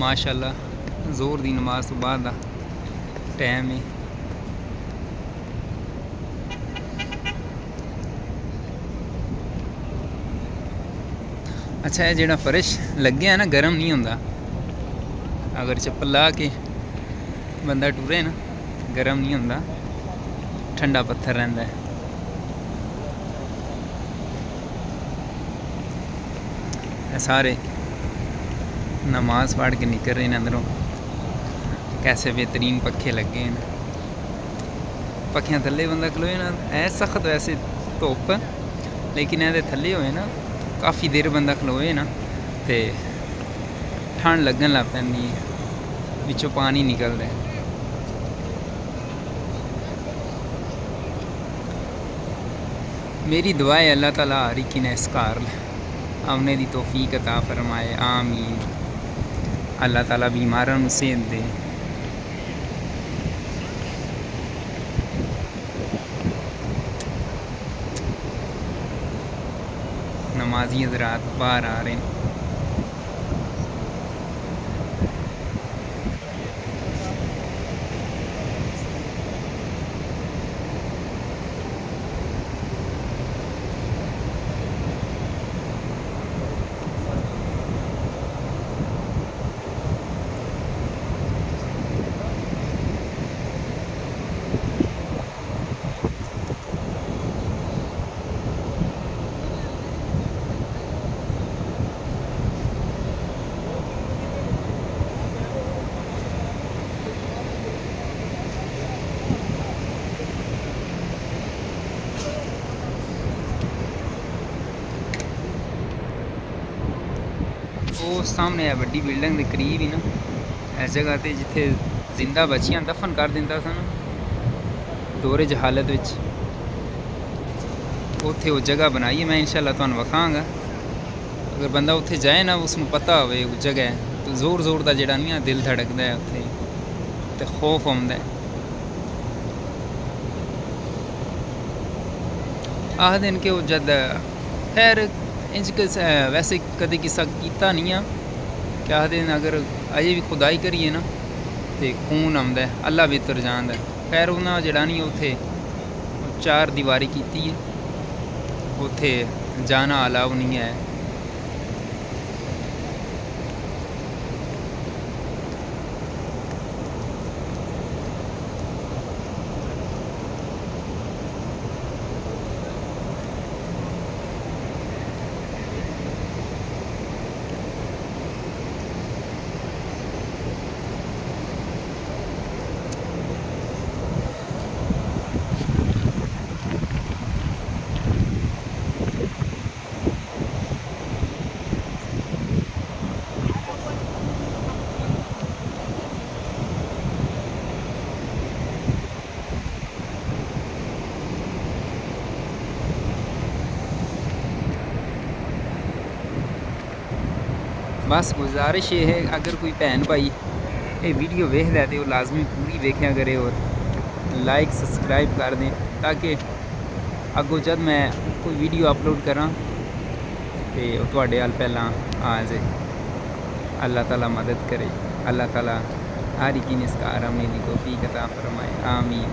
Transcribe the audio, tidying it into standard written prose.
माशाअल्लाह जोर दी नमाज तो बाद दा टाइम है। अच्छा है जेड़ा फर्श लगे है ना गर्म नहीं होंदा, अगर चप्पल ला के बंदा टुरे ना गर्म नहीं होंदा, ठंडा पत्थर रहिंदा है। सारे नमाज पढ़ के निकल रहे हैं अंदरों। कैसे बेहतरीन पखे लगे हैं, पखियां थल्ले बंदा खलोए ना, है सख्त वैसे धुप्प, लेकिन ये थल्ले होए ना काफ़ी देर बंदा खलोए ना तो ठंड लगन लग पैंदी है, विचों पानी निकलता है। मेरी दुआ है अल्लाह ताला हर एक ने इस घर आने की तौफीक अता फरमाए, आमीन। अल्लाह ताला बीमारों को सेहत दे। नमाजी हज़रात बाहर आ रहे हैं। वो सामने है बड़ी बिल्डिंग के करीब ही ना, इस जगह पर जिथे जिंदा बच्चियां दफन कर दिता सन दोरे च हालत विच, उत्थे वो जगह बनाई है। मैं इंशाअल्लाह तुहानू विखांगा, अगर बंदा उत्थे जाए ना उसनू पता होवे उस जगह तो जोर जोर का जेड़ा नहीं दिल धड़कता है उत्थे, तो खौफ आउंदा है। आखदे न कि वो जद खैर इंज वैसे कदे किसा कीता नहीं है, क्या आखदे अगर अजे भी खुदाई करिए ना तो खून आंदा है, अल्लाह बेहतर जानदा है। खैर उन्हें जड़ा नहीं उत्थे 4 दीवारी की है, उत्थे जाना अलाउ नहीं है। बस गुजारिश ये है, अगर कोई भैन भाई ये वीडियो वेखदा है तो वो लाजमी पूरी देखा करे और लाइक सब्सक्राइब कर दें, ताकि अगों जब मैं कोई वीडियो अपलोड करा तो तुहाडे अल पहला आ जाए। अल्लाह ताला मदद करे, अल्लाह ताला हर एक इस कार आने की तौफीक अता फरमाए, आमीन।